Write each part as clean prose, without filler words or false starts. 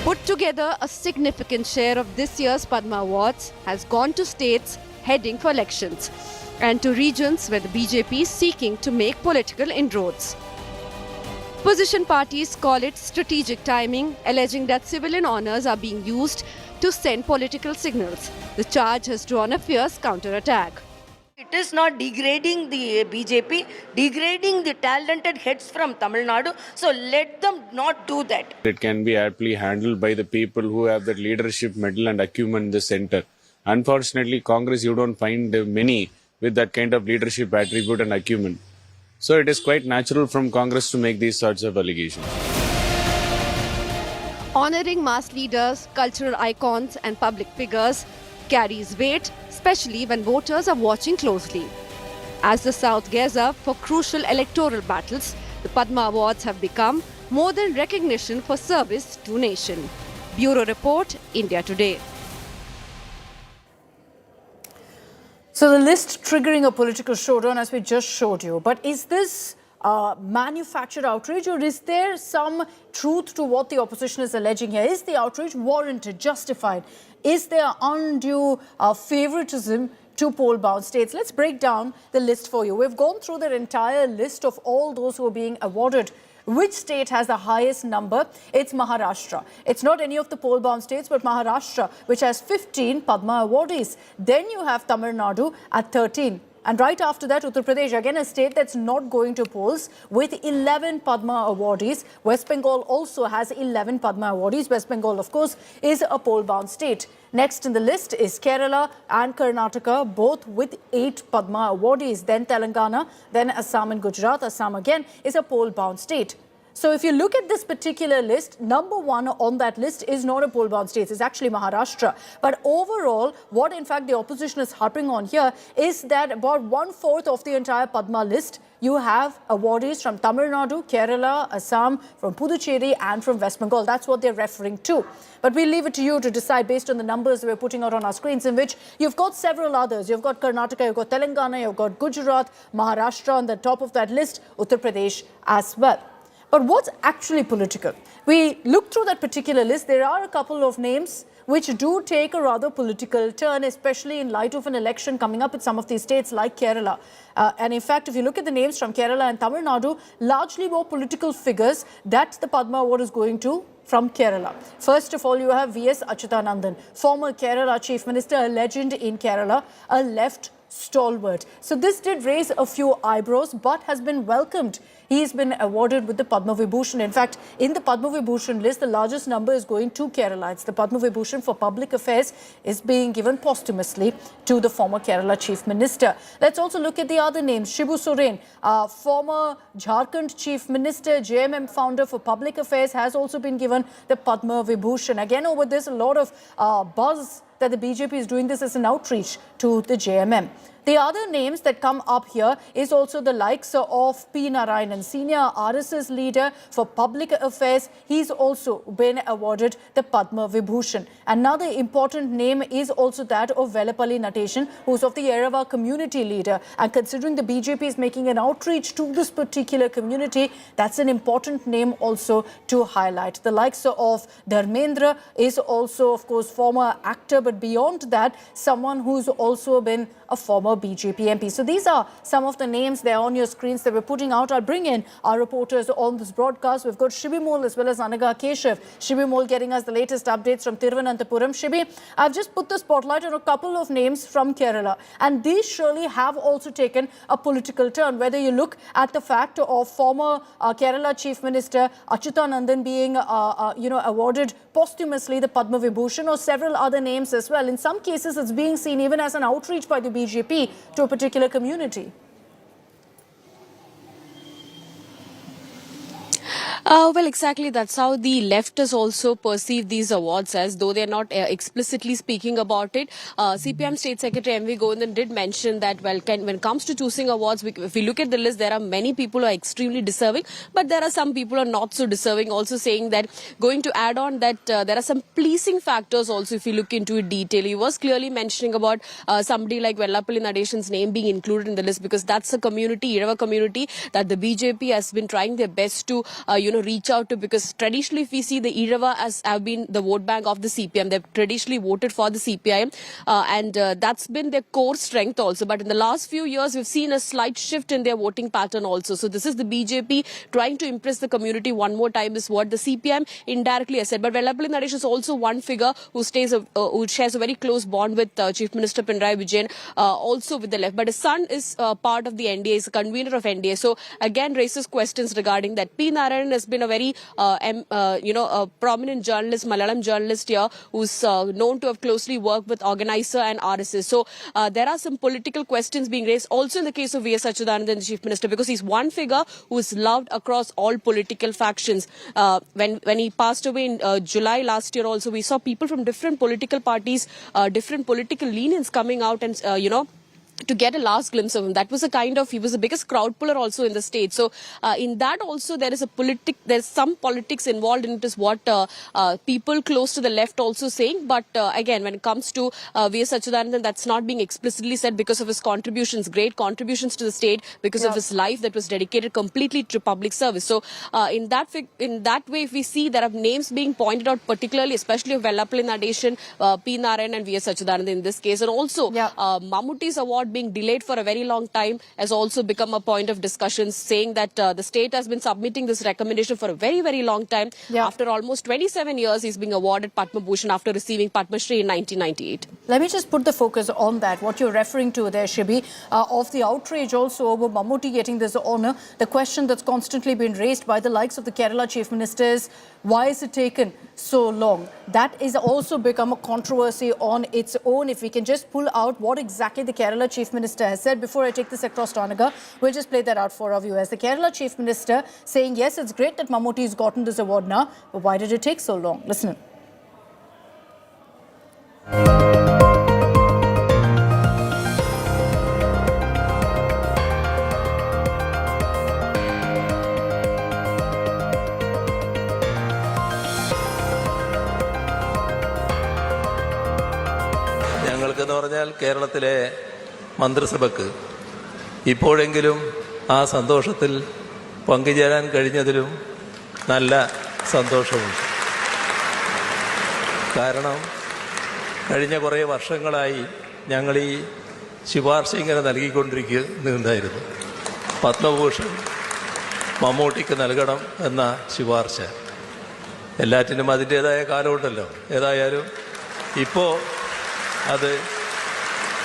Put together, a significant share of this year's Padma Awards has gone to states heading for elections and to regions where the BJP is seeking to make political inroads. Opposition parties call it strategic timing, alleging that civilian honours are being used to send political signals. The charge has drawn a fierce counterattack. It is not degrading the BJP, degrading the talented heads from Tamil Nadu. So let them not do that. It can be aptly handled by the people who have that leadership mettle and acumen in the center. Unfortunately, Congress, you don't find many with that kind of leadership attribute and acumen. So it is quite natural from Congress to make these sorts of allegations. Honouring mass leaders, cultural icons and public figures carries weight, especially when voters are watching closely. As the South gears up for crucial electoral battles, the Padma Awards have become more than recognition for service to nation. Bureau Report, India Today. So the list triggering a political showdown, as we just showed you. But is this manufactured outrage, or is there some truth to what the opposition is alleging here? Is the outrage warranted, justified? Is there undue favoritism to poll-bound states? Let's break down the list for you. We've gone through the entire list of all those who are being awarded. Which state has the highest number? It's Maharashtra. It's not any of the poll-bound states, but Maharashtra, which has 15 Padma Awardees. Then you have Tamil Nadu at 13. And right after that, Uttar Pradesh, again a state that's not going to polls, with 11 Padma Awardees. West Bengal also has 11 Padma Awardees. West Bengal, of course, is a poll-bound state. Next in the list is Kerala and Karnataka, both with 8 Padma Awardees. Then Telangana, then Assam and Gujarat. Assam again is a poll-bound state. So if you look at this particular list, number one on that list is not a poll-bound state. It's actually Maharashtra. But overall, what in fact the opposition is harping on here is that about 1/4 of the entire Padma list, you have awardees from Tamil Nadu, Kerala, Assam, from Puducherry and from West Bengal. That's what they're referring to. But we'll leave it to you to decide based on the numbers that we're putting out on our screens, in which you've got several others. You've got Karnataka, you've got Telangana, you've got Gujarat, Maharashtra on the top of that list, Uttar Pradesh as well. But what's actually political? We look through that particular list. There are a couple of names which do take a rather political turn, especially in light of an election coming up in some of these states like Kerala. And in fact, if you look at the names from Kerala and Tamil Nadu, largely more political figures that the Padma Award is going to from Kerala. First of all, you have V.S. Akshita Nandagopal, former Kerala Chief Minister, a legend in Kerala, a left stalwart. So this did raise a few eyebrows, but has been welcomed. He's been awarded with the Padma Vibhushan. In fact, in the Padma Vibhushan list, the largest number is going to Kerala. It's the Padma Vibhushan for Public Affairs is being given posthumously to the former Kerala Chief Minister. Let's also look at the other names. Shibu Soren, former Jharkhand Chief Minister, JMM founder for Public Affairs, has also been given the Padma Vibhushan. Again, over this, a lot of buzz that the BJP is doing this as an outreach to the JMM. The other names that come up here is also the likes of P. Narayanan, senior RSS leader for public affairs. He's also been awarded the Padma Vibhushan. Another important name is also that of Vellapalli Nateshan, who's of the Yerava community leader. And considering the BJP is making an outreach to this particular community, that's an important name also to highlight. The likes of Dharmendra is also, of course, former actor, but beyond that, someone who's also been a former BJP MP. So these are some of the names there on your screens that we're putting out. I'll bring in our reporters on this broadcast. We've got Shibi Mol as well as Anaga Keshav. Shibi Mol getting us the latest updates from Thiruvananthapuram. Shibi, I've just put the spotlight on a couple of names from Kerala, and these surely have also taken a political turn. Whether you look at the fact of former Kerala Chief Minister Achyuta Nandan being awarded posthumously the Padma Vibhushan, or several other names as well. In some cases, it's being seen even as an outreach by the BJP to a particular community. Well, exactly. That's how the leftists also perceive these awards as, though they're not explicitly speaking about it. CPM State Secretary M.V. Govindan did mention that, well, when it comes to choosing awards, if we look at the list, there are many people who are extremely deserving, but there are some people who are not so deserving. Also saying that, going to add on that there are some pleasing factors also if you look into it detail. He was clearly mentioning about somebody like Vellapalli Nateshan's name being included in the list, because that's a community, Yerava community, that the BJP has been trying their best to, reach out to, because traditionally if we see the Irava as have been the vote bank of the CPM, they've traditionally voted for the CPIM, and that's been their core strength also. But in the last few years, we've seen a slight shift in their voting pattern also. So this is the BJP trying to impress the community one more time, is what the CPM indirectly has said. But Vellapalli Naresh is also one figure who shares a very close bond with Chief Minister Pinarayi Vijayan, also with the left. But his son is part of the NDA, is a convener of NDA. So again raises questions regarding that. P. Narayanan has been a very a prominent journalist, Malayalam journalist here, who's known to have closely worked with organizer and RSS. So there are some political questions being raised also in the case of V.S. Achuthanandan, the Chief Minister, because he's one figure who is loved across all political factions. When he passed away in July last year also, we saw people from different political parties, different political leanings coming out and, to get a last glimpse of him. That was he was the biggest crowd puller also in the state. So in that also there's some politics involved in it, is what people close to the left also saying. But again, when it comes to V.S. Achuthanandan, that's not being explicitly said because of his contributions, great contributions to the state, because of his life that was dedicated completely to public service. So in that way, if we see there are names being pointed out, particularly, especially of Vellapalli Naresh, P. Narayan and V.S. Achuthanandan in this case, and also Mammutty's award being delayed for a very long time has also become a point of discussion, saying that the state has been submitting this recommendation for a very, very long time. After almost 27 years, he's being awarded Padma Bhushan after receiving Padma Shri in 1998. Let me just put the focus on that, what you're referring to there, Shibi, of the outrage also over Mammutty getting this honour. The question that's constantly been raised by the likes of the Kerala Chief Ministers, why is it taken so long? That is also become a controversy on its own. If we can just pull out what exactly the Kerala Chief Minister has said before I take this across to Anaga, we'll just play that out for our viewers. The Kerala Chief Minister saying, yes, it's great that Mammutty has gotten this award now, but why did it take so long? Listen. ഞങ്ങൾക്കെന്ന് പറഞ്ഞാൽ കേരളത്തിലെ മന്ത്രിസഭയ്ക്ക് ഇപ്പോഴെങ്കിലും ആ സന്തോഷത്തിൽ പങ്കുചേരാൻ കഴിഞ്ഞതിലും നല്ല സന്തോഷമുണ്ട്. കാരണം കഴിഞ്ഞ കുറേ വർഷങ്ങളായി ഞങ്ങൾ ഈ ശുപാർശ ഇങ്ങനെ നൽകിക്കൊണ്ടിരിക്കുന്നുണ്ടായിരുന്നു. പത്മഭൂഷൺ മമ്മൂട്ടിക്ക് നൽകണം എന്ന ശുപാർശ. എല്ലാറ്റിനും അതിൻ്റേതായ കാലമുണ്ടല്ലോ. ഏതായാലും ഇപ്പോൾ അത്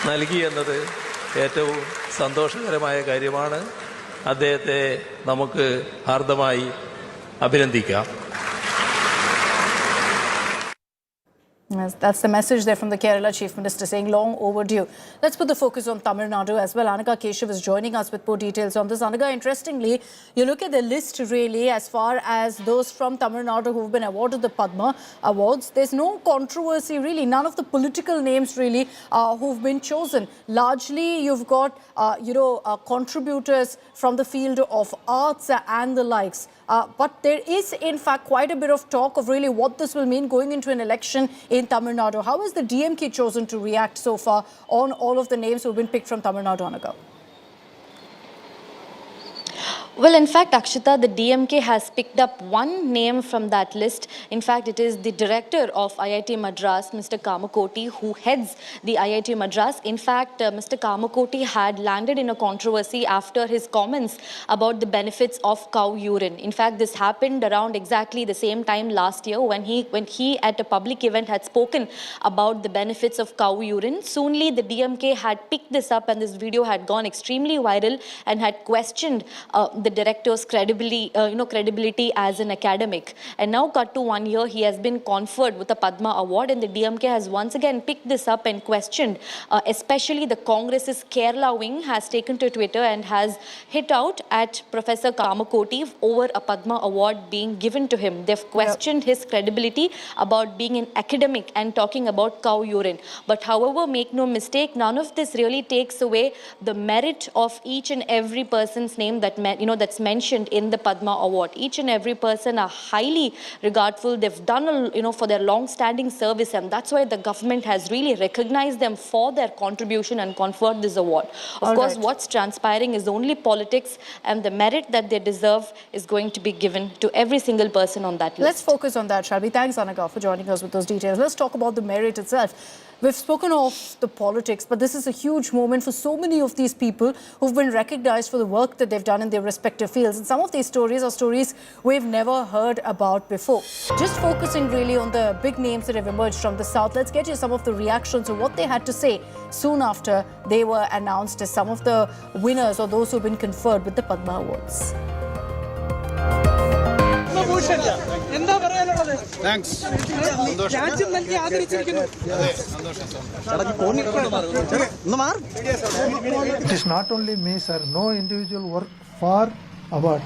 നൽകി എന്നത് ഏറ്റവും സന്തോഷകരമായ കാര്യമാണ്. അദ്ദേഹത്തെ നമുക്ക് ഹാർദമായി അഭിനന്ദിക്കാം. Yes, that's the message there from the Kerala Chief Minister, saying long overdue. Let's put the focus on Tamil Nadu as well. Anaga Keshav is joining us with more details on this. Anaga, interestingly, you look at the list really as far as those from Tamil Nadu who've been awarded the Padma Awards. There's no controversy really. None of the political names really who've been chosen. Largely, you've got, contributors from the field of arts and the likes. But there is, in fact, quite a bit of talk of really what this will mean going into an election in Tamil Nadu. How has the DMK chosen to react so far on all of the names who have been picked from Tamil Nadu, Anaga? Well, in fact, Akshita, the DMK has picked up one name from that list. In fact, it is the director of IIT Madras, Mr. Kamakoti, who heads the IIT Madras. In fact, Mr. Kamakoti had landed in a controversy after his comments about the benefits of cow urine. In fact, this happened around exactly the same time last year when he at a public event had spoken about the benefits of cow urine. Soonly, the DMK had picked this up, and this video had gone extremely viral and had questioned the director's credibility as an academic. And now, cut to 1 year, he has been conferred with a Padma Award, and the DMK has once again picked this up and questioned. Especially the Congress's Kerala wing has taken to Twitter and has hit out at Professor Kamakoti over a Padma Award being given to him. They've questioned his credibility about being an academic and talking about cow urine. But however, make no mistake, none of this really takes away the merit of each and every person's name that that's mentioned in the Padma Award. Each and every person are highly regardful. They've done, for their long-standing service, and that's why the government has really recognized them for their contribution and conferred this award. Of course, what's transpiring is only politics, and the merit that they deserve is going to be given to every single person on that list. Let's focus on that, shall we? Thanks, Anagha, for joining us with those details. Let's talk about the merit itself. We've spoken of the politics, but this is a huge moment for so many of these people who've been recognized for the work that they've done in their respective fields. And some of these stories are stories we've never heard about before. Just focusing really on the big names that have emerged from the South, let's get you some of the reactions of what they had to say soon after they were announced as some of the winners or those who've been conferred with the Padma Awards. Thanks. It is not only me, sir. No individual work for award.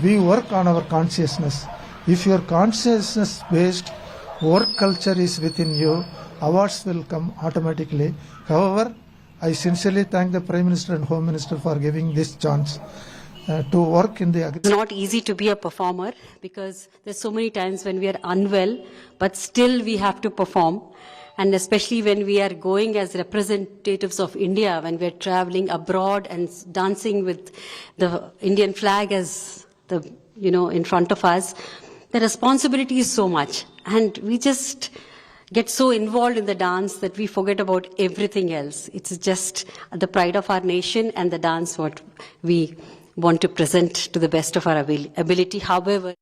We work on our consciousness. If your consciousness-based work culture is within you, awards will come automatically. However, I sincerely thank the Prime Minister and Home Minister for giving this chance. To work in the... It's not easy to be a performer because there's so many times when we are unwell, but still we have to perform. And especially when we are going as representatives of India, when we're traveling abroad and dancing with the Indian flag as the, in front of us, the responsibility is so much. And we just get so involved in the dance that we forget about everything else. It's just the pride of our nation and the dance what we want to present to the best of our ability. However,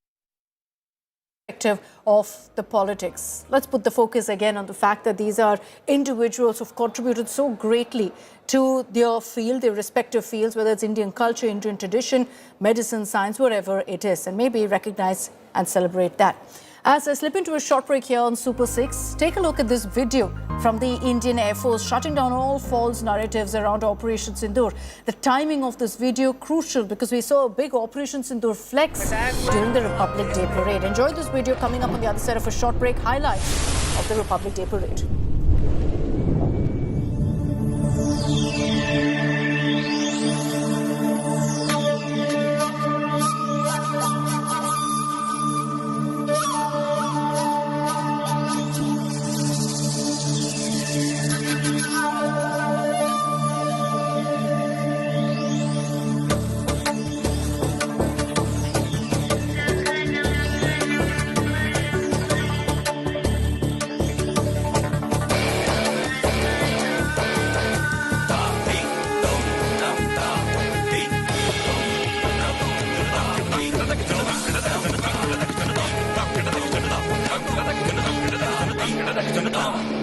of the politics. Let's put the focus again on the fact that these are individuals who've contributed so greatly to their field, their respective fields, whether it's Indian culture, Indian tradition, medicine, science, whatever it is, and maybe recognize and celebrate that. As I slip into a short break here on Super 6, take a look at this video from the Indian Air Force shutting down all false narratives around Operation Sindoor. The timing of this video crucial because we saw a big Operation Sindoor flex during the Republic Day Parade. Enjoy this video coming up on the other side of a short break. Highlights of the Republic Day Parade. Electionised.